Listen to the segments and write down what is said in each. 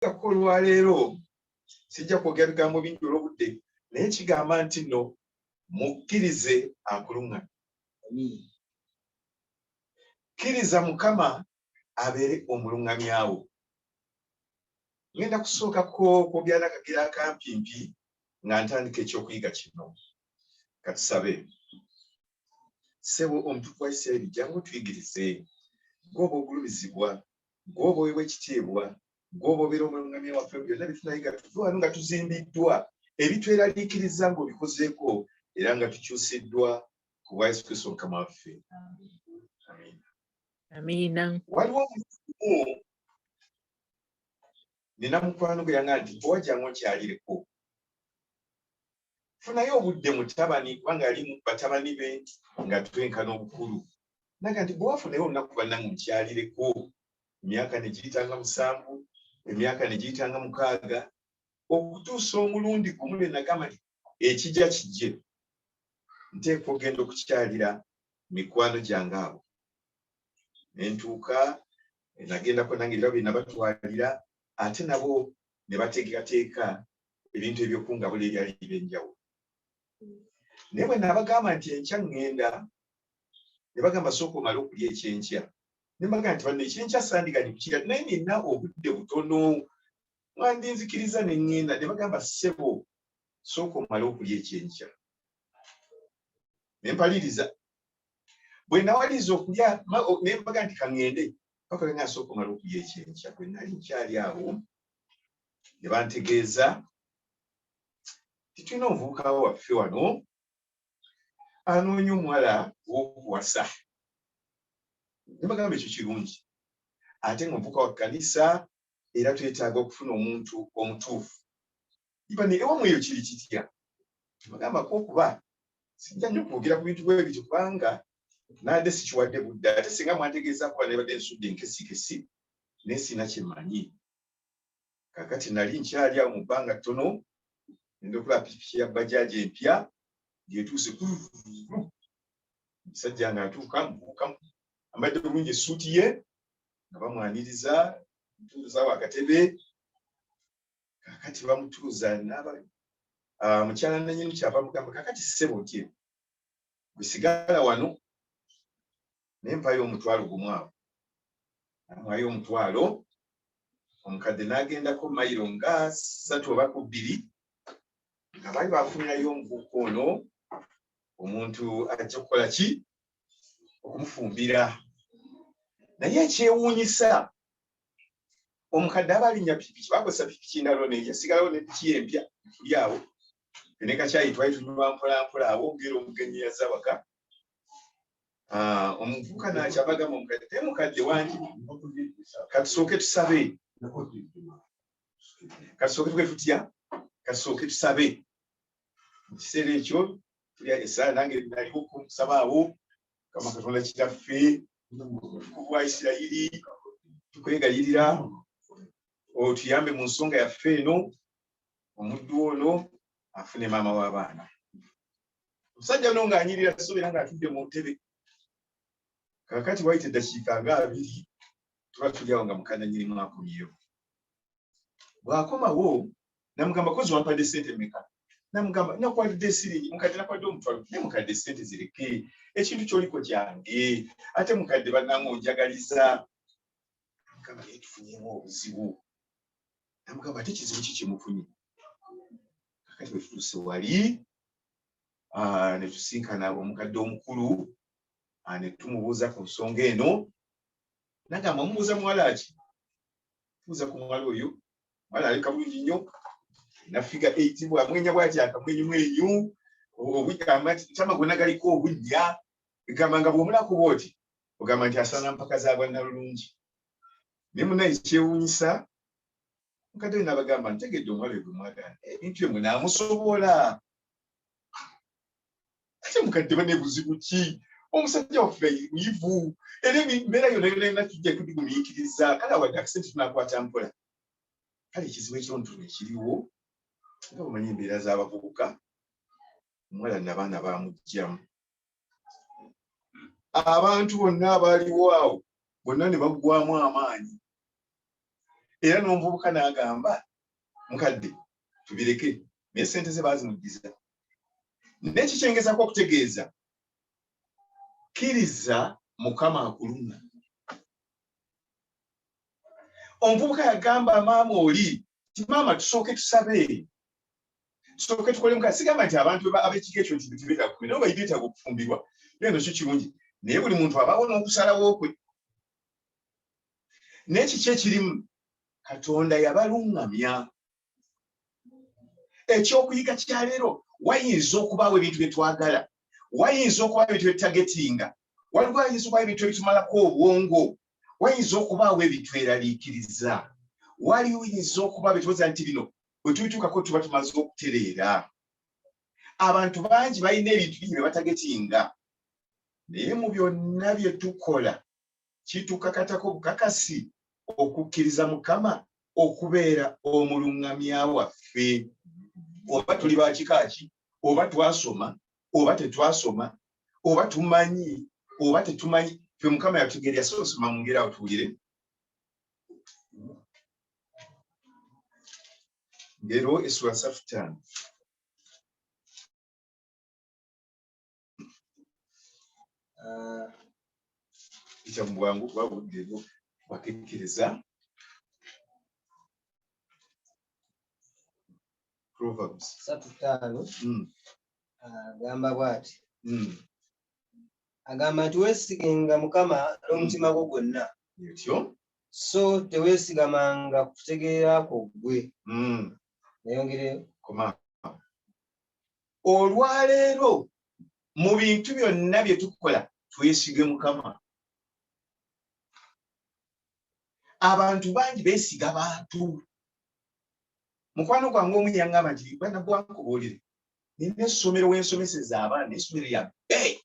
gakolwa leero sijja kwogera bigambo bingi olw'obudde naye kigamba nti nno mukkirize akuluŋŋamye. Kkiriza Mukama abeere omuluŋŋamyawo. Ngenda kusookako kwogera n'akagira akampimpi nga ntandika ekyokuyiga kino. Katusabe. Ssebo omutukuvu wa Isirayiri jangu tuyigirize. Gw'oba ogulumizibwa, gw'oba oweebwa ekitiibwa, gw'oba obeera omuluŋŋamya waffe byonna bye tunayiga tuve wano nga tuzimbiddwa ebitweraliikiriza ng'obikozeeko era nga tukyusiddwa ku bwa Yesu Kristo Mukama waffe. Amiina. Waliwo omuntu nina mukwano gwe yanga nti owajjangu nkyalireko. Funayo obudde mutabani kubanga yali mu batabani be nga twenkana obukulu. Naga nti bwe wafunayo olunaku bannange nkyalireko. Emyaka ne giyitanga 7, emyaka ne giyitanga 6, okutuusa omulundi gumu lwe nagamba nti ekijja kijje. Nteekwa ogenda okukyalira mikwano gyange abo. Ne ntuuka nagendako nange ebirabo bye nabatwalira ate nabo ne bateekateeka ebintu ebyokungabula ebyali ebyenjawulo. Naye bwe nabagamba nti enkya ŋŋenda ne bagamba sooka omale okulya ekyenkya. Ne mbagamba nti banno ekyenkya sandiganye kukirya naye nina obudde butono mwandinzikiriza ne ŋŋenda. Ne bagamba ssebo sooka omale okulya ekyenkya. Ne mpaliriza. Bwe nawaliza okulya ne mbaga nti kaŋŋende bakola nga sooka omale okulya ekyenkya. Bwe nali nkyali awo ne bantegeeza titulina omuvubuka waffe wano anoonya omuwala w'okuwasa. Ne bagamba ekyo kirungi ate ng'omuvubuka wa kkanisa era twetaaga okufuna omuntu omutuufu. Ibani ewamu eyo kiri kitya? Bagambako okuba sijja nnyo kwogera ku bintu bwe bityo kubanga nande sikiwadde budde ate singa mwantegeeza kuba nebadde nsudde enkesikesi naye sina kyemmanyi. Kaakati nali nkyali awo mu bbanga ttono ngenda okulaba pikipiki ya bajaaji empya ng'etuuse omusajja ng'atuuka mubuukamu ambadde bulungi essuuti ye nga bamwaniriza mutuuza awo akatebe. Kaakati bamutuuza mukyala nannyini kyava mugamba kaakati ssebo tye gwe sigala wano naye mpayo omutwalo gumu awo. Amwayo omutwalo omukadde n'agendako mayiro nga 3 oba 2 nga baali bafunirayo omuvubuka ono omuntu ajja kukola ki? Okumufumbira. Naye ekyewuunyisa omukadde aba alinnya pikipiki bakozesa pikipiki ndalo ne yasigalawo ne piki empya tuli awo ne kacyayi twali tunywa mpolampola awongera omugenyi yazza waka. Omuvubuka n'akyava agamba omukadde te mukadde wangi katusooke tusabe. Katusooke tuge tutya? Katusooke tusabe. Mu kiseera ekyo tulya essaa nange naliwo kumusaba awo Kama Katonda kitaffe ku bwa Isirayiri tukwegayirira otuyambe mu nsonga yaffe eno omuddu ono afune maama w'abaana. Omusajja ono ng'anyirira sobeera ng'atudde mu ntebe. Kaakati wayita eddakiika nga 2 tuba tuli awo nga mukanda nyirimu akomyewo. Bw'akomawo namugamba kozi wampadde ssente mmeka? Namugamba nakwadde siringi. Mukadde nakwadde omutwalo. Naye mukadde ssente zireke ekintu kyoliko kyange ate mukadde bannange onjagaliza. Namugamba naye tufunyemu obuzibu. Namugamba ate kizibu ki kyemufunye? Kaakati bwe tutuuse wali ne tusinkana omukadde omukulu ne tumubuuza ku nsonga eno. Nagamba mubuuza muwala ki? Tubuuza ku muwala oyo. Muwala alika bulungi nnyo. Nafiga 8 bwamwenya bw'ati akamwenyumwenyu obugamba nti tamagona galiko obunnya. Egamba nga bw'omulako bw'oti ogamba nti asaana mpaka za bwannalulungi. Ne munnaye kyewuunyisa mukadde we n'abagamba ntegedde omuwala we gwe mwagala ebintu bye munaamusobola. Ate mukadde bane buzibu ki? Omusajja waffe muyivu era embeera yonna yonna tujja kudigumiikiriza. Kale wadde akasente tunaakwata mpola. Kale ekizibu ekyontuna ekiriwo nga bamanyi embeera z'abavubuka omuwala n'abaana baamugyamu. Abantu bonna abaaliwo awo bonna ne baggwamu amaanyi. era n'omuvubuka n'agamba mukadde tubireke naye ssente ze baazimuddiza n'ekikyengezako okutegeeza kkiriza Mukama akulunga. Omuvubuka yagamba maama oli ti maama tusooke tusabe tusooke tukole muka sigamba nti abantu ab'ekika ekyo nti beetaaga kufumbirwa nabo beetaaga okufumbirwa leno kyo kirungi naye buli muntu abaawo n'okusalawo kwe n'ekiki ekirimu Katonda yabalungamya. Ekyokuyiga kya leero wayinza okubaawo ebintu bye twagala, wayinza okubaawo ebintu bye tutagetinga, waliwo ayinza okubaawo ebintu ebitumalako obwongo, wayinza okubaawo ebitweraliikiriza, waliwo yinza okubaawo bituwoza nti bino bwe tubituukako tuba tumaze okutereera. Abantu bangi balina ebintu bingi bye batagetinga naye mu byonna bye tukola kitukakatako bukakasi okukkiriza Mukama okubeera omulungamya waffe. Oba tuli ba kika ki, oba twasoma oba tetwasoma, oba tumanyi oba tetumanyi, ffe Mukama yatutegeera yasoma mu ngeri awo tuwulire. Ngero essula 35 ekya mu bwangu kuba budde bwo bakikkiriza. Proverbs 35 agamba bw'ati agamba nti weesigenga Mukama n'omutima gwo gwonna so teweesigamanga ku kutegeera kwo ggwe. Nayongere olwaleero mu bintu byonna bye tukola twesige Mukama. Abantu bangi beesiga bantu. Mukwano gwange omu yaŋŋamba nti bwana bwankubuulire nina essomero w'ensomeseza abaana essomero lya bbeeyi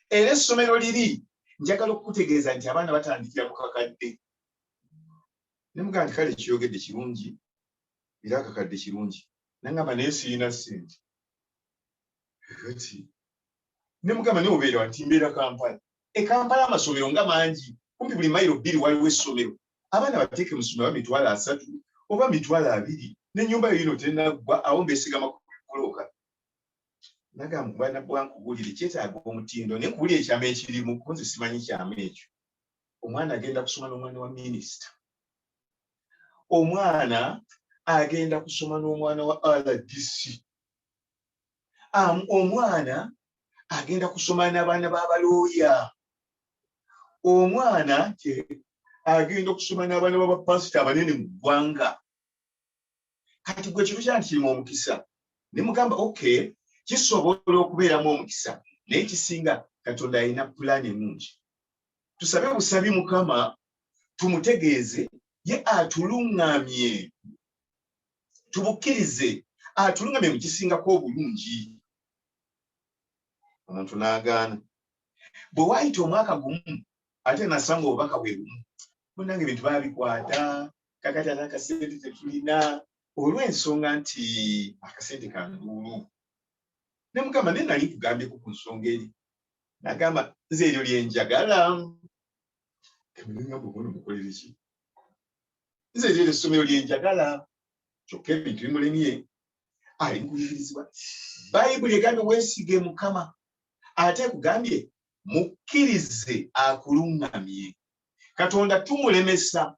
era essomero liri njagala okukutegeeza nti abaana batandikira mu kakadde. Ne mugamba nti kale kiyogedde kirungi era akakadde kirungi naŋŋamba naye sirina ssente. Ne mugamba naye obeera nti mbeera Kampala. Kampala amasomero nga mangi kumpi buli mayiro 2 waliwo essomero. Abaana bateeke mu ssomero mitwalo 3 oba mitwalo 2 n'ennyumba yo yino tenaggwa awo mbeesigama ku bulooka. Nagamba bwana bwankubuulire kyetaaga omutindo naye nkubuulire ekyama ekirimu kunze simanyi kyama ekyo. Omwana agenda kusoma n'omwana wa minisita, omwana agenda kusoma n'omwana wa RDC, omwana agenda kusoma n'abaana b'abalooya, omwana agenda okusoma n'abaana b'abapasita abanene mu ggwanga. Kati gwe kintu kyanti kirimu omukisa. Ne mugamba okay kisobola okubeeramu omukisa naye kisinga Katonda alina pulaani ennungi. Tusabe busabi Mukama tumutegeeze ye atuluŋŋamye, tubukkirize atuluŋŋamye mu kisingako obulungi. Omuntu n'agaana. Bwe waayita omwaka gumu ate nasanga obubaka bwe bumu munange ebintu baabikwata kakati ate akasente tetulina olw'ensonga nti akasente kanduulu. Ne Mukama naye nali kugambyeko ku nsonga eri nagamba nze eryo lyenjagala. Ngamba obuno mukolere ki? Nze eryo essomero lyenjagala kyokka ebintu bimulemye ali mukuyigirizibwa. Bayibuli egambye weesige Mukama ate kugambye mukkirize akuluŋŋamye. Katonda tumulemesa,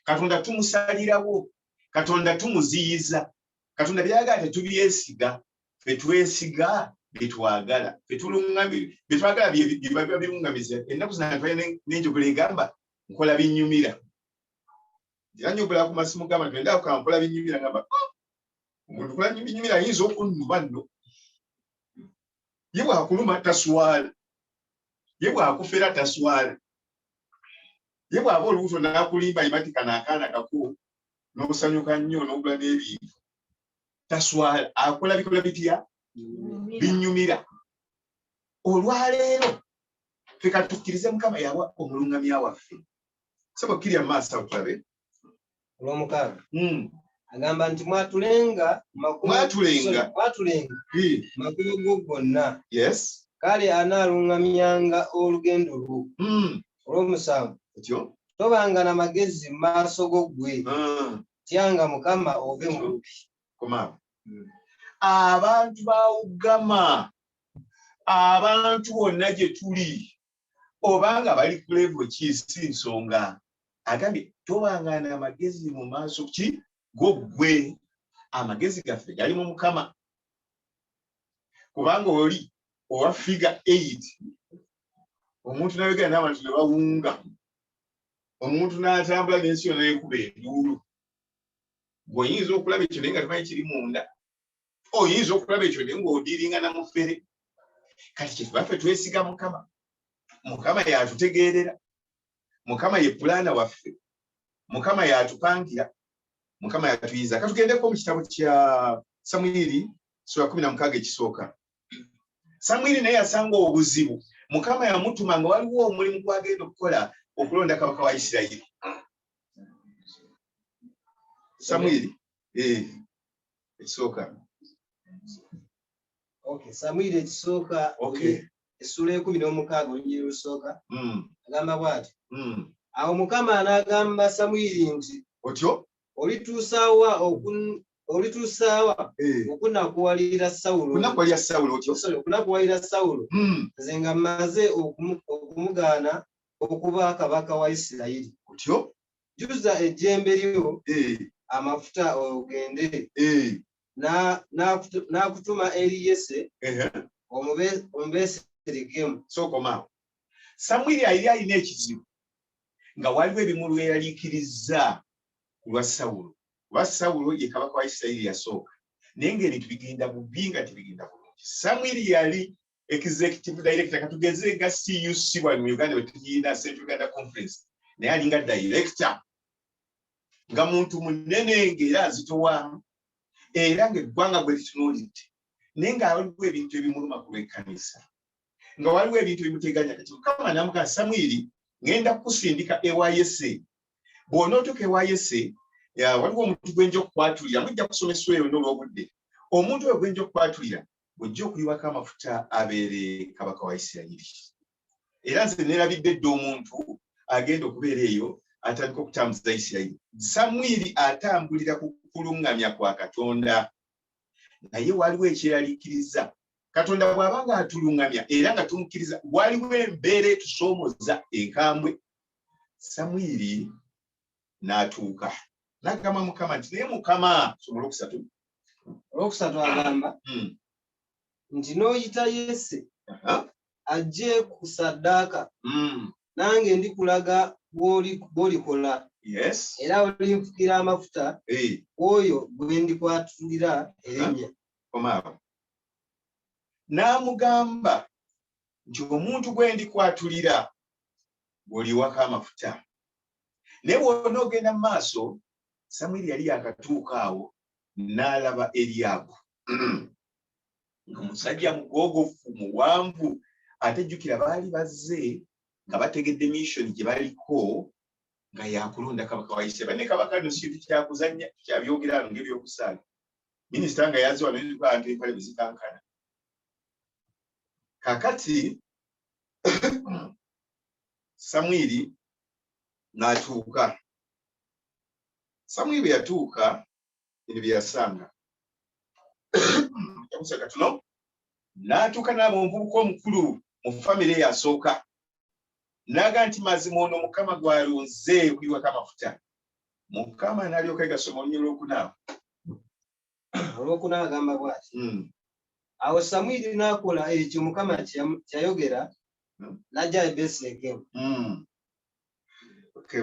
Katonda tumusalirawo, Katonda tumuziyiza, Katonda byagala tetubyesiga, ffe twesiga byetwagala, ffe tuluŋŋamye byetwagala biba biruŋŋamiza. Ennaku zino twalina n'enjogera egamba nkola binnyumira. Era njogera ku masimu gamba twenda kukampola binnyumira ngamba omuntu kola binnyumira ayinza okunnuma nno. Ye bwakuluma taswala, ye bwakufera taswala, ye bwaba olubuto n'akulimba imatika n'akaana kako n'obusanyuka nnyo n'ogula n'ebintu taswala, akola bikola bitya binnyumira. Olwaleero ffe katukkirize Mukama yawa omuluŋŋamya waffe. Saba okkirya mu maaso awo tulabe. Olw'omukaaga agamba nti mwatulenga makubo go gonna. Yes. Kale anaaluŋŋamyanga olugendo lwo. Olw'omusanvu tobanga na magezi maaso go gwe tyanga Mukama ove mu lubi. Koma abantu baugama abantu bonna gye tuli obanga bali ku level ki si nsonga agambye tobanga na magezi mu maaso ki go gwe. Amagezi gaffe gali mu Mukama kubanga oli owa figure 8 omuntu nayogera n'abantu ne bawunga omuntu n'atambula n'ensi yonna yekuba enduulu. Oyinza okulaba ekyo naye nga temanyi kiri munda. Oyinza okulaba ekyo naye ng'odiiringa na mufere. Kati kyetubaffe twesiga Mukama. Mukama yatutegeerera. Mukama ye pulaana waffe. Mukama yatupangira. Mukama yatuyiza. Katugendeko mu kitabo kya Samwiri sura 16 ekisooka. Samwiri naye yasanga obuzibu. Mukama yamutuma nga waliwo omulimu gwagenda okukola okulonda kabaka wa Isirayiri. Samwiri ekisooka. Okay, Samwiri ekisooka. Okay. Essula 16 olunyiri olusooka. Agamba bw'ati. Awo Mukama n'agamba Samwiri nti otyo olituusaawa okunakuwalira Sawulo. Kunakuwalira Sawulo otyo. Okunakuwalira Sawulo. Nze nga mmaze okumugaana okuba kabaka wa Isirayiri. Otyo. Jjuza ejjembe lyo amafuta ogende. N'akutuma eri Yese omubeeserekemu. Sookoma. Samwiri yali alina ekizibu nga waliwo ebimulweralikiriza ku lwa Sawulo. Kuba Sawulo ye kabaka wa Isirayiri yasooka. Naye ng'ebintu bigenda bubi nga tebigenda bulungi. Samwiri yali executive director katugeze nga CUC wano mu Uganda bwe tugiyina Central Uganda Conference. Naye alinga director. Nga muntu munene ng'era azitowa. Era ng'eggwanga bwe litunuulidde. Naye nga waliwo ebintu ebimuluma ku lw'ekkanisa. Nga waliwo ebintu ebimuteganya kati Mukama n'amugamba Samwiri ngenda kukusindika ewa Yese. Bw'onootuuka ewa Yese waliwo omuntu gwenja okukwatulira mujja kusomeswa eyo n'olw'obudde. Omuntu oyo gwenja okukwatulira bw'ojja okuyiwako amafuta abeere kabaka wa Isirayiri. Era nze neerabidde dda omuntu agenda okubeera eyo atandika okutambuza Isirayiri. Samwiri atambulira ku kulungamya kwa Katonda. Naye waliwo ekyeraliikiriza. Katonda bw'aba nga atulungamya era nga tumukkiriza waliwo embeera etusoomoza enkambwe. Samwiri n'atuuka n'agamba Mukama nti naye Mukama somola olwokusatu agamba nti n'oyita Yese ajje ku ssaddaaka nange ndikulaga bw'olikola. Yes. Era olinfukira amafuta oyo gwe ndikwatulira erinnya. N'amugamba nti omuntu gwe ndikwatulira bw'oliwako amafuta. Naye bw'onoogenda mu maaso Samwiri yali yakatuuka awo n'alaba Eriyaabu. Omusajja mugoogofu muwanvu ate jjukira baali bazze nga bategedde mission gye baliko nga yakulonda kabaka wa Isirayiri. Ne kabaka no kintu kyakuzannya kyabyogera ano ng'ebyokusaala. Minisita nga yazze wano n'abantu empale bezikankana. Kakati Samwiri n'atuuka. Samwiri bwe yatuuka ebyo bye yasanga. Yakusaka tuno n'atuuka n'aba omuvubuka omukulu mu famire yasooka. N'agamba nti mazima ono Mukama gw'alonze okuyiwako amafuta. Mukama n'alyoka gasoma olunyiri olwokuna agamba bw'ati. Awo Samwiri n'akola ekyo Mukama kyayogera n'ajja e Besirekemu.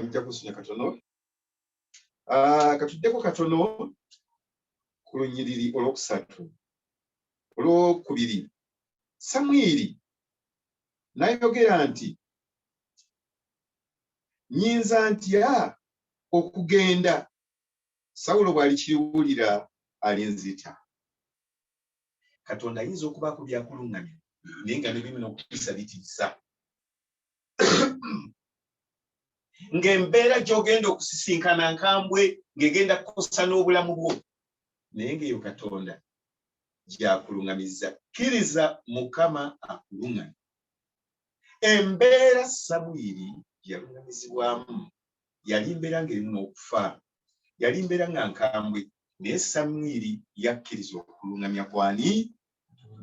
Mujja kusinya katono. Katuddeko katono ku lunyiriri olwokusatu. Olwokubiri. Samwiri n'ayogera nti nyinza ntya okugenda Sawulo bw'alikiwulira alinzita. Katonda ayinza okubaako byakulungamya naye nga ne bimina okutiisa bitiisa. Ng'embeera gy'ogenda okusisinkana nkambwe ng'egenda kukosa n'obulamu bwo naye ng'eyo Katonda gy'akulungamiza. Kkiriza Mukama akulungamye. Embeera Samwiri yalungamizibwamu yali mbeera ng'erimu n'okufa, yali mbeera nga nkambwe, naye Samwiri yakkiriza okulungamya kwani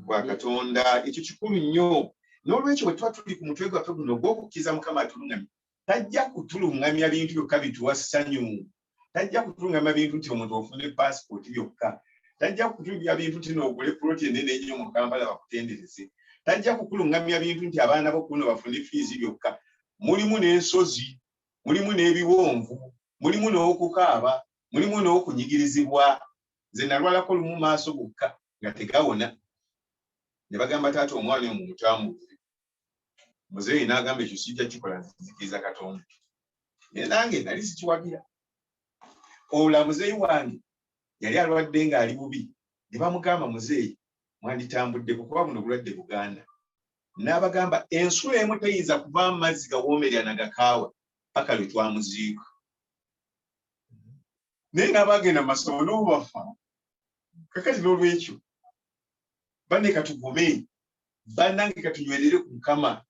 kwa Katonda. Ekyo kikulu nnyo. N'olwekyo bwe tuba tuli ku mutwe gwaffe guno gw'okukkiriza Mukama atulungamye, tajja kutulungamya bintu byokka bituwa ssanyu, tajja kutulungamya bintu nti omuntu ofune paasipooti byokka, tajja kutulungamya bintu nti n'ogule puloti ennene ennyo mu Kampala bakutendereze, tajja kukulungamya bintu nti abaana bo kuno bafune fiizi byokka. Mulimu n'ensozi, mulimu n'ebiwonvu, mulimu n'okukaaba, mulimu n'okunyigirizibwa. Nze nalwalako lumu maaso gokka nga tegawona, ne bagamba taata omwana oyo mumutambuze. Muzeeyi n'agamba ekyo sijja kikola, nzikiriza Katonda. Naye nange nali sikiwagira. Olwo muzeeyi wange yali alwadde ng'ali bubi, ne bamugamba muzeeyi mwanditambudde kuba buno bulwadde Buganda. N'abagamba ensula emu teyinza kuva mu mazzi gawoomerya na gakaawa paka lwe twamuziika. Naye n'abagenda mu masomero n'obubafa. Kakati n'olwekyo banne katugume, bannange katunywerere ku Mukama.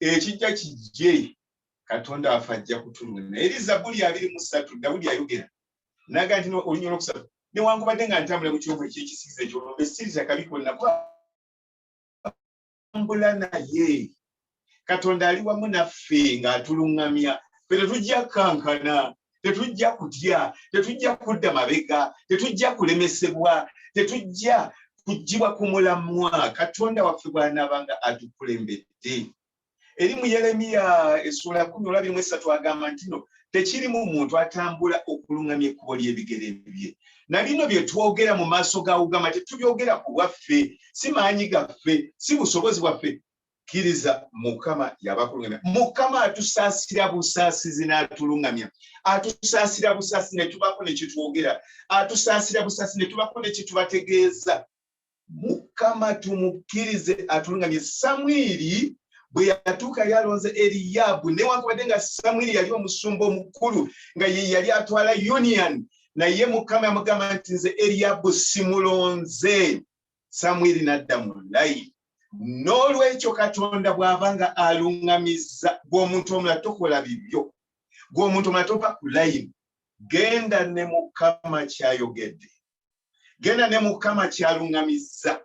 Ekijja kijje, Katonda afa ajja kutulungamya. Eri Zabbuli 23 Dawudi ayogera n'agamba nti olunyolo okusatu, newankubadde nga ntambula mu kyombo eky'ekisiza eky'olumbe siriza kabi konna ntambula naye. Katonda ali wamu naffe ng'atulungamya. Ffe tetujja kankana, tetujja kutya, tetujja kudda mabega, tetujja kulemesebwa, tetujja kuggyibwa ku mulamwa. Katonda waffe bw'anaabanga atukulembedde. Eri mu Yeremiya essula 10:23 agamba nti no tekirimu muntu atambula okulungamya ekkubo ly'ebigere bye. Na bino bye twogera mu maaso ga Ugama tetubyogera ku bwaffe, si maanyi gaffe, si busobozi bwaffe. Kkiriza Mukama yabakulungamya. Mukama atusaasira busaasizi n'atulungamya. Atusaasira busaasizi ne tubako ne kitwogera. Atusaasira busaasizi ne tubako ne kitubategeeza. Mukama tumukkirize atulungamye. Samwiri bwe yatuuka yalonze Eriyabu, newankubadde nga Samwiri yali omusumba omukulu nga ye yali atwala union, naye Mukama yamugamba nti nze Eriyabu simulonze. Samwiri n'adda mu layini. N'olwekyo Katonda bw'abanga alungamizza gw'omuntu omulala tokola bibyo, gw'omuntu omulala tova ku layini, genda ne Mukama kyayogedde, genda ne Mukama kyalungamizza.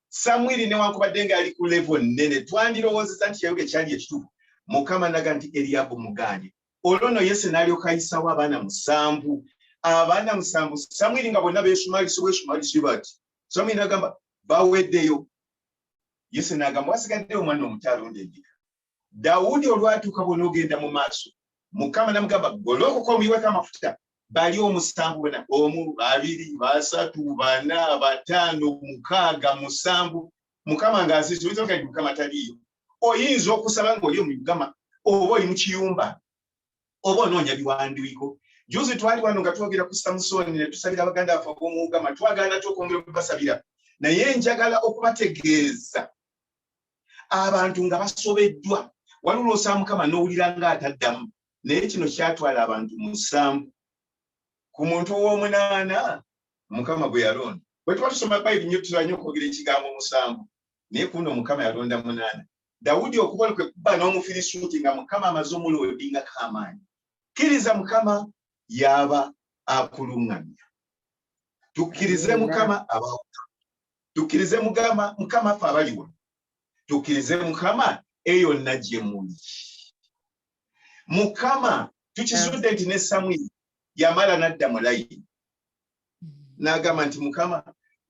Samwiri newankubadde nga ali ku level nnene, twandirowoozezza nti yayoge kyali ekituufu. Mukama naga nti Eriyabu mugaanye. Olwo nno Yese n'alyoka ayisawo abaana 7. Abaana 7 Samwiri nga bonna beesumaalise bati. Samwiri n'agamba baweddeyo. Yese n'agamba wasigaddeyo omwana omuto alonda endiga. Dawudi olwatuuka bw'onoogenda mu maaso, Mukama n'amugamba golokoka omuyiweko amafuta. Bali 7 bonna, 1, 2, 3, 4, 5, 6, 7. Mukama ng'azize oyinza okugamba Mukama taliyo. Oyinza okusaba ng'oli mu Mukama, oba oli mu kiyumba, oba onoonya biwandiiko. Juzi twali wano nga twogera ku Samusoni ne tusabira abaganda baffe ab'omu Mukama, twagala okwongera okubasabira. Naye njagala okubategeeza abantu nga basobeddwa. Waliwo osaba Mukama n'owulira ng'ataddamu. Naye kino kyatwala abantu 7. Ku muntu ow'omunaana Mukama gwe yalonda. Bwe tuba tusoma Bayibuli nnyo tulanye okwogera ekigambo 7. Naye kuno Mukama yalonda 8. Dawudi okubola kwe kuba n'Omufirisuuti nga Mukama amaze omuloodinga k'amaanyi. Kkiriza Mukama yaba akulungamya. Tukkirize Mukama abawo. Tukkirize Mukama affe abaliwo. Tukkirize Mukama eyo yonna gye muli. Mukama tukizudde nti ne Samwiri yamala n'adda mu layini. N'agamba nti Mukama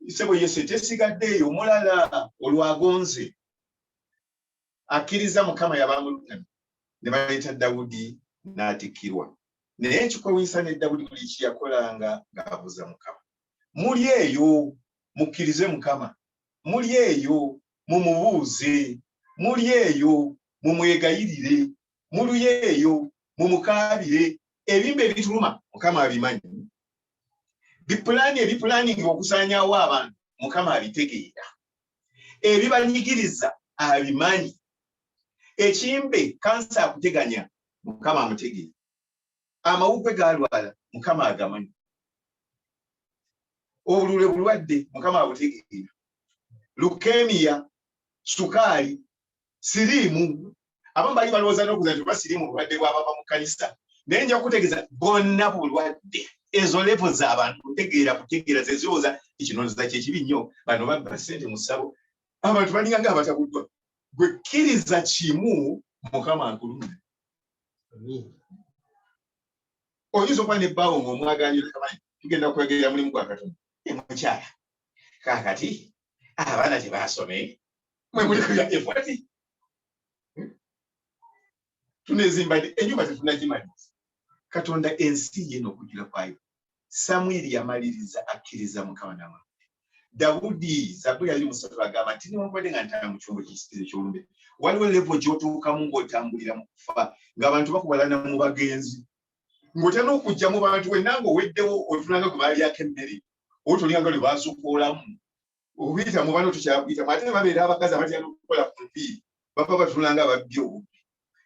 ssebo Yese tesigaddeeyo omulala olwagonze. Akkiriza Mukama yabamulungamya. Ne baleeta Dawudi n'atikkirwa. Naye ekikowinsa ne Dawudi buli kiyakolanga ng'abuuza Mukama. Muli eyo mukkirize Mukama. Muli eyo mumubuuze. Muli eyo mumwegayirire. Muli eyo mumukaabire. Ebimba ebituluma Mukama abimanyi. Ebipulaaninga okusaanyaawo abantu Mukama abitegeera. Ebibanyigiriza abimanyi. Ekimbe kansa akuteganya Mukama amutegeera. Amawuggwe gaalwala Mukama agamanyi. Obulule bulwadde Mukama abutegeera. Lukemiya, sukaali, siriimu. Abamu bali balowooza n'okuza nti oba siriimu bulwadde bw'abava mu kkanisa. Nenja kutegeeza bonna bulwadde ezo levo z'abantu kutegeera zezooza ekinoonyeza kyekibi nnyo bano babba ssente mu ssabo abantu balinga nga abatabuddwa gwe kkiriza kimu Mukama akulumya. Oyinza okuba n'ebbaawo ng'omwaganira kamanyi tugenda kwegerera mulimu gwa Katonda mukyala kaakati abaana tebaasome mwe muli kulya efwati tunezimba ennyumba tetunagimaliza. Katonda ensi ye n'okujjula kwayo. Samwiri yamaliriza akkiriza Mukama n'amagye. Dawudi Zabbuli ali 3 agamba nti newankubadde nga ntala mu kyombo ky'ekisikizo eky'olumbe waliwo levo gy'otuukamu ng'otambulira mu kufa ng'abantu bakubalana mu bagenzi ng'otera n'okujja mu bantu wenna ng'oweddewo otunanga gwe baalyako emmere otolinga lwe baasukoolamu obuyita mu bano tukyabuyitamu ate babeera abakazi abatya n'okukola ku nviiri baba batunanga ababbi obubbi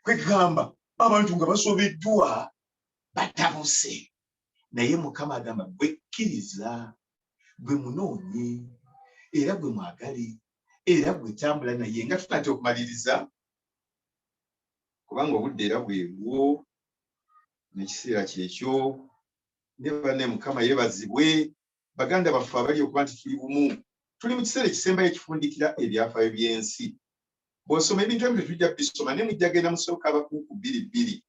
kwegamba abantu nga basobeddwa batabuse naye Mukama agamba gwe kkiriza gwe munoonye era gwe mwagale era gwe tambula naye nga tunate okumaliriza kubanga obudde era bwebwo n'ekiseera kyekyo ne banne Mukama yeebazibwe baganda baffe abali okuba nti tuli bumu tuli mu kiseera ekisembayo ekifundikira ebyafaayo by'ensi. Bw'osoma ebintu ebyo tujja bisoma ne mujja genda musooka abakuuku 2:2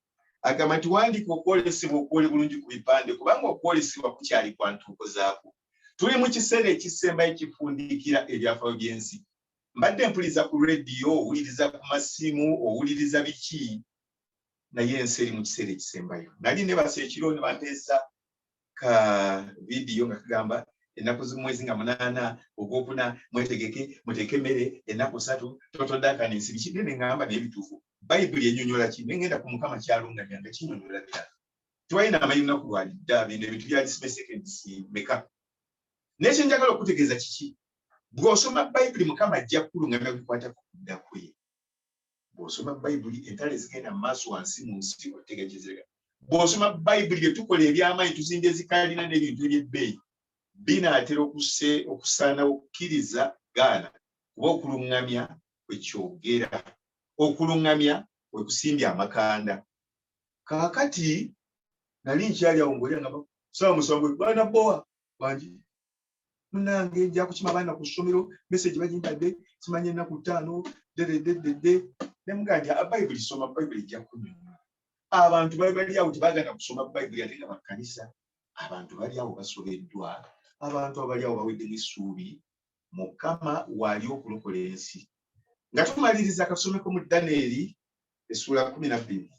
agamba nti wandiika okwolesebwa okwole bulungi ku bipande kubanga okwolesebwa kukyali kwa ntuuko zaako. Tuli mu kiseera ekisembayo ekifundikira ebyafaayo by'ensi. Mbadde mpuliriza ku rediyo owuliriza ku masimu owuliriza biki naye ensi eri mu kiseera ekisembayo. Nali nebasa ekiro ne banteesa ka vidiyo nga kagamba ennaku z'omwezi nga 8 ogwokuna mwetegeke muteeke emmere ennaku 3 totondakana ensi biki ne ngamba n'ebituufu. Bayibuli ennyonnyola ki ne ngenda ku Mukama kyalungamya nga kinnyonnyola ddala. Twalina amanyi lunaku lwalidda bino ebintu byali seconds meka. N'ekyo njagala okutegeeza kiki bw'osoma Bayibuli Mukama ajja kulungamya bikwata ku kudda kwe. Bw'osoma Bayibuli entale zigenda mu maaso wansi mu nsi otegeezezeka. Bw'osoma Bayibuli bye tukola eby'amaanyi tuzimba ezikaalina n'ebintu eby'ebbeeyi binaatera okusaana okukkiriza gaana kuba okulungamya kwekyogera okulungamya kwe kusimbya amakanda. Kaakati nali nkyali awo ng'olyanga saawa musanvu baana bowa bangi munange nja kukima baana ku ssomero message bagimbadde simanyi ennaku 5 dedededede ne mugaa nti Bayibuli soma Bayibuli ejja kunyonnyola. Abantu bali awo tebaagala kusoma Bayibuli ate nga bakkanisa. Abantu bali awo basobeddwa. Abantu abali awo baweddemu essuubi Mukama waali okulokola ensi. Nga tumaliriza akasomeko mu Danyeri essula 12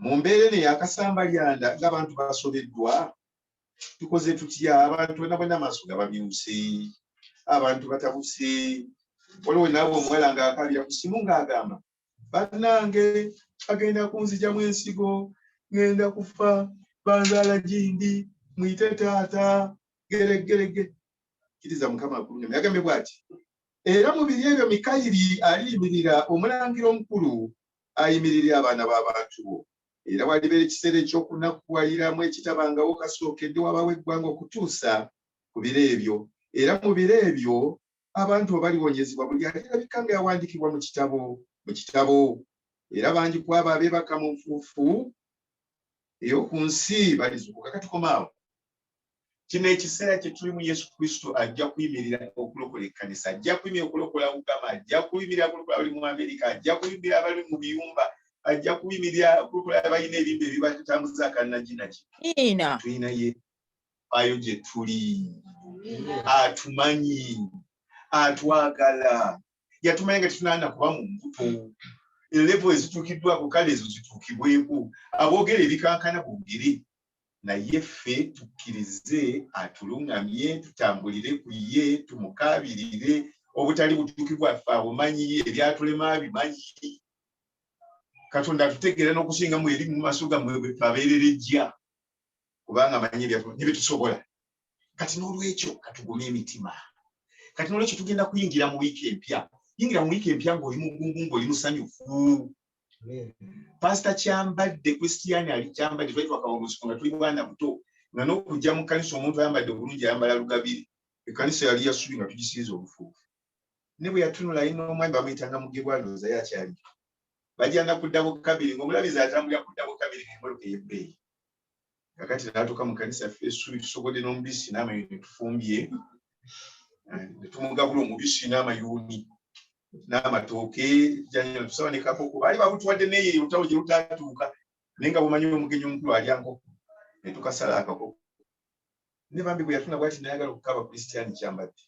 mu mbeera eno ey'akasambalyanda ng'abantu basobeddwa tukoze tutya? Abantu bonna amaaso gabamyuse, abantu batabuse. Waliwo naawe omuwala ng'akalira ku simu ng'agamba bannange agenda kunzijamu ensigo ngenda kufa banzaala gindi mwite taata geregerege. Kiriza Mukama akulungamya yagambye bw'ati era mu biri ebyo Mikayiri aliyimirira omulangira omukulu ayimirira abaana b'abantu bo era walibeera ekiseera ekyokunakuwaliramu ekitabangawo kasookedde wabawo eggwanga okutuusa ku biro ebyo era mu biro ebyo abantu baliwonyezebwa buli alirabika nga yawandiikibwa mu kitabo era bangi ku abo abeebaka mu nfuufu ey'oku nsi balizuukuka. Katukomaawo kino ekiseera kye tulimu Yesu Kristo ajja kuyimirira okulokola ekkanisa, ajja kuyimirira okulokola Uganda, ajja kuyimirira okulokola abali mu Amerika, ajja kuyimirira abali mu biyumba, ajja kuyimirira okulokola abalina ebimba ebibatambuza akannaginagi. Tulina ye ayo gye tuli, atumanyi, atwagala, yatumanyi nga tetunaana kuba mu mbuto. Levo ezituukiddwako kale ezo zituukibweko, aboogera ebikankana boogere. Naye ffe tukkirize atulungamye tutambulire ku ye tumukaabirire obutali butuuki bwaffe abumanyi ebyatulema bimanyi. Katonda atutegeera n'okusinga mu eri mu maaso gammwe bwe twabeererejja kubanga amanyi ebyetusobola. Kati n'olwekyo katugumye emitima. Kati n'olwekyo tugenda kuyingira mu wiiki empya. Yingira mu wiiki empya ng'oli mugungu ng'oli musanyufu. Pastor Kyambadde Christian ali Kyambadde twali twakawulusi nga tuli bwana buto nga n'okujja mu kkanisa omuntu ayambadde obulungi ayambala lugabire. Ekkanisa yali yasubi nga tugisiiza obufuufu. Ne bwe yatunula alina omwami bamuyitanga Mugebwa alowooza yakyali. bajjana kuddabo kabiri ng'omulabizi atambulira kuddabo kabiri ng'emmotoka ey'ebbeeyi. Kakati n'atuuka mu kanisa ffe essubi tusogode n'omubisi n'amayuuni tufumbye ne tumugabula omubisi n'amayuuni n'amatooke jjanjalo tusawanikako ku baali babutuwadde neeyo olutalo gye lutaatuuka naye nga bumanyi omugenyi omukulu alya nkoko ne tukasala akakoko. Ne bambi bwe yatuna bw'ati nayagala okukaba Kristiani kyambadde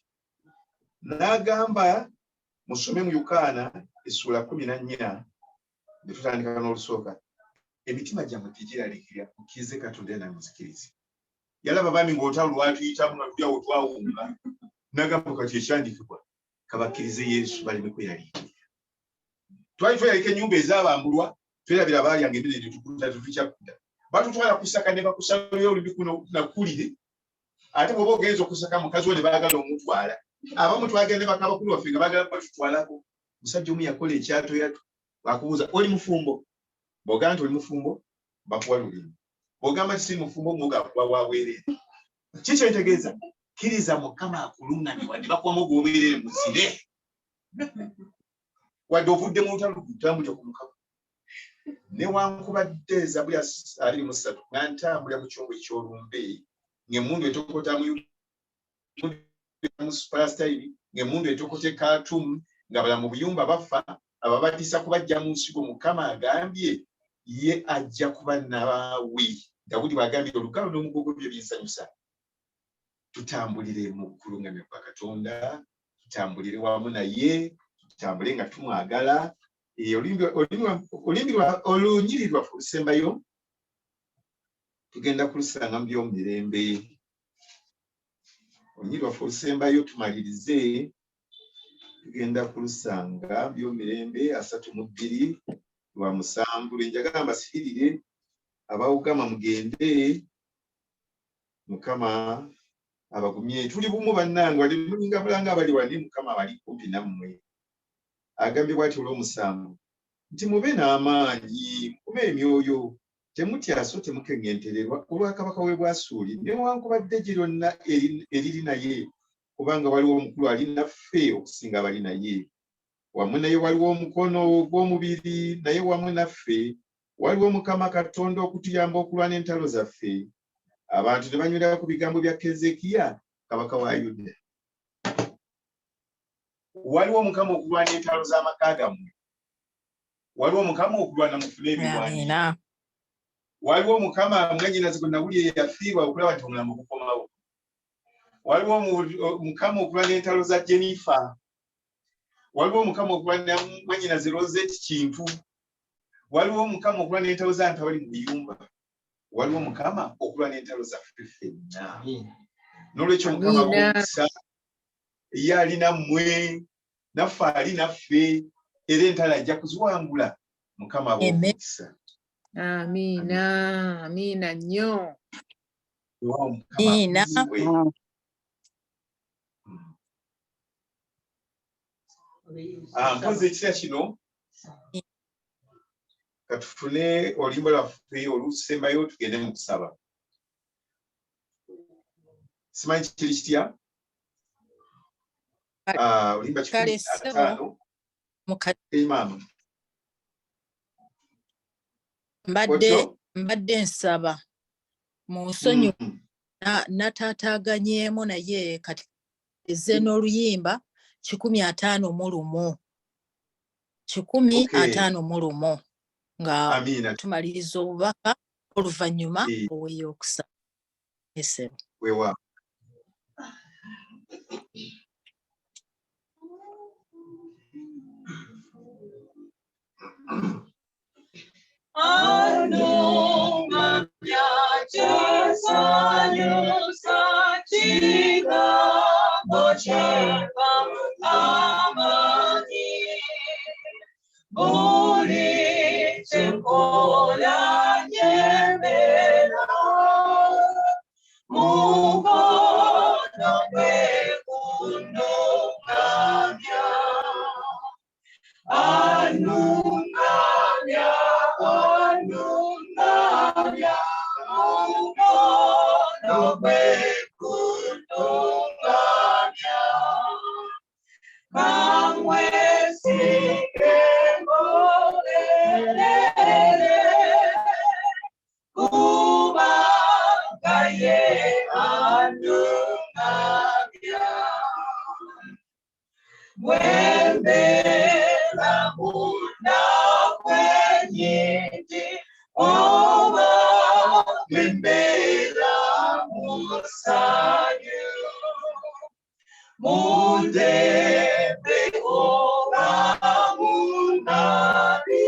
n'agamba musome mu Yokaana essula 14 ne tutandika n'olusooka. Emitima gyammwe tegiraliikirira mukkirize Katonda era muzikirize. Yalaba bami ng'olutalo lwatuyitamu nga tulya we twawunga n'agamba kati ekyandikibwa kabakkirize Yesu baleme kweyaliikirira. Twali tweyalika ennyumba ez'abambulwa twerabira baalyanga emmere ne tukuta tetukyakkuta. Batutwala kusaka ne bakusalayo olumbi kuno nakulire ate bw'oba ogenza okusaka mukazi wo ne baagala omutwala. Abamu twagenda ne bakabakulu baffe nga baagala batutwalako. Musajja omu yakola ekyatoyato bwakubuuza oli mufumbo bw'ogamba nti oli mufumbo bakuwa lulimi bw'ogamba nti si mufumbo muga akuwa wabwereere. Kiki ekitegeeza kkiriza Mukama akulungamye wadde bakuwamu ogw'obwereere muzire wadde ovudde mu lutalo kutambulira ku Mukama. Newankubadde Zabuli 23 nga ntambulira mu kyombo eky'olumbe ng'emmundu etokota mu superstyle ng'emmundu etokota Khartoum nga bala mu buyumba bafa ababatisa kubajja mu nsigo Mukama agambye ye ajja kuba naawe. Dawudi bw'agambye olugalo n'omugogo bye binsanyusa. Tutambulire mu kulungamya kwa Katonda, tutambulire wamu naye, tutambule nga tumwagala. Olunyiri lwaffe olusembayo tugenda kulusanga mu by'omumirembe. Olunyiri lwaffe olusembayo tumalirize tugenda kulusanga by'omirembe 32 lwa 7. Njagala mbasirire abawugama mugende Mukama abagumye. Tuli bumu bannange wali mulinga bulanga abali wali Mukama abali kumpi nammwe. Agambye bw'ati olw'omusanvu nti mube n'amaanyi mukube emyoyo temutya so temukeŋŋentererwa olw'akabaka w'e Bwasuli newankubadde gye lyonna eriri naye kubanga waliwo omukulu ali naffe okusinga abali naye. Wamu naye waliwo omukono gw'omubiri naye wamu naffe waliwo Mukama Katonda okutuyamba okulwana entalo zaffe. Abantu ne banywerera ku bigambo bya Keezeekiya kabaka wa Yuda. Waliwo Mukama okulwana entalo z'amaka gammwe. Waliwo Mukama okulwana mufune ebiwandiiko. Waliwo Mukama mwannyinaze gwe nawulira yafiirwa okulaba nti omulambo gukomawo. Waliwo Mukama okulwana entalo za Jennifer. Waliwo Mukama okulwana mwannyinaze Rosette Kintu. Waliwo Mukama okulwana entalo z'abantu abali mu biyumba. Waliwo Mukama okulwana entalo zaffe ffenna. N'olwekyo Mukama bw'omukisa ye ali nammwe naffe ali naffe era entalo ajja kuziwangula. Mukama bw'omukisa. Amiina, amiina nnyo. Amiina. Mpozi ekira kino katufune oluyimba lwaffe olusembayo tugende mu kusaba. Simanyi kiri kitya? Oluyimba 15 Imam. Mbadde nsaba mu nsonyi nataataganyeemu naye kati ezze n'oluyimba 151 nga tumaliriza obubaka oluvannyuma ow'ey'okusaba. Wewa. Mwembela muna kwenyiti oba mwembela musanyu mundebe oba munabi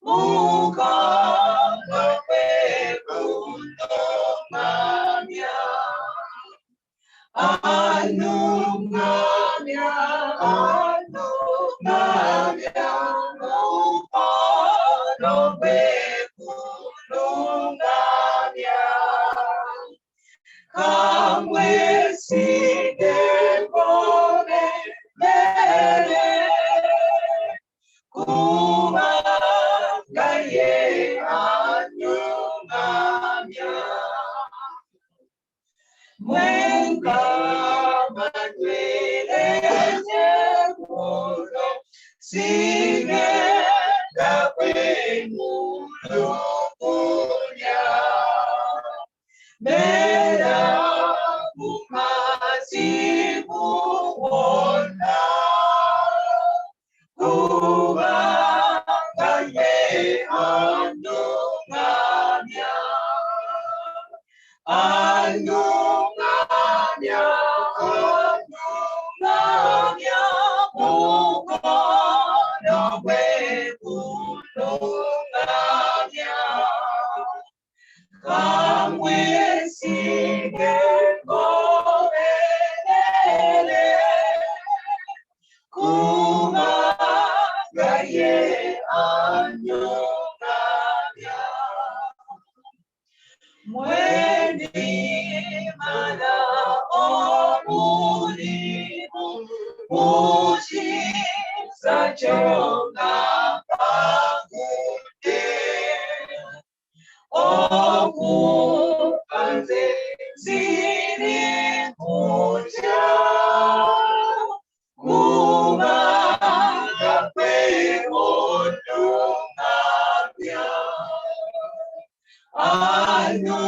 mukama kwekunomanya anungamya upano kwekunungamya kamwe sigembone mere kubangaye anungamya Mwenga manweleze kuno sigenda kwemulukunya mera kumasiku wona kubanganye anungamya anungamya mukono kwekunungamya kamwe sigembonelele kubagaye anungamya mweni mana omulimu mukisakyonga bakude okupanze ziri kutya kubanga kwekunungamya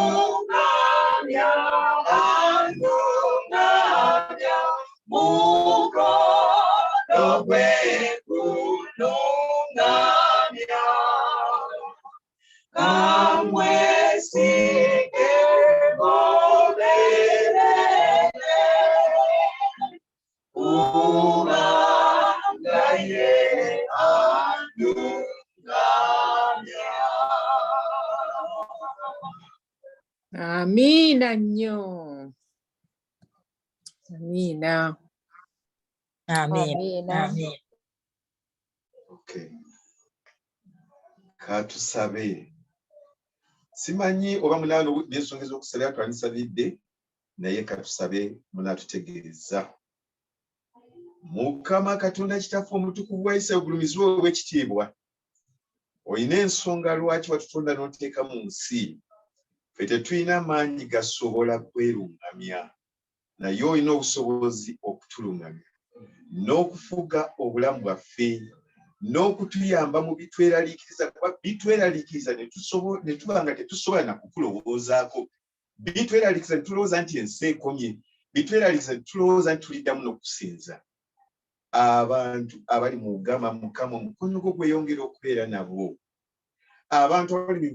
anungamya mukono kwekunungamya kamwe sigembonelele kubangaye anungamya. Amina nnyo. Amina. Amina. Okay. Katusabe. Simanyi oba munalo byensongezo okusabira twanisabidde naye katusabe munatutegeeza. Mukama Katonda kitaffe omutukuvu wa Isirayiri ogulumizibwe obw'ekitiibwa. Olina ensonga lwaki watutonda n'oteeka mu nsi. Ffe tetulina maanyi gasobola kwerungamya. Naye olina obusobozi okutulungamya. N'okufuga obulamu bwaffe. N'okutuyamba mu bitweraliikiriza kuba bitweraliikiriza ne tuba nga tetusobola na kukulowoozaako. Bitweraliikiriza ne tulowooza nti ensi ekomye. Bitweraliikiriza ne tulowooza nti tuliddamu n'okusinza. Abantu abali mu Uganda Mukama omukono gwo gweyongera okubeera nabo. Abantu abali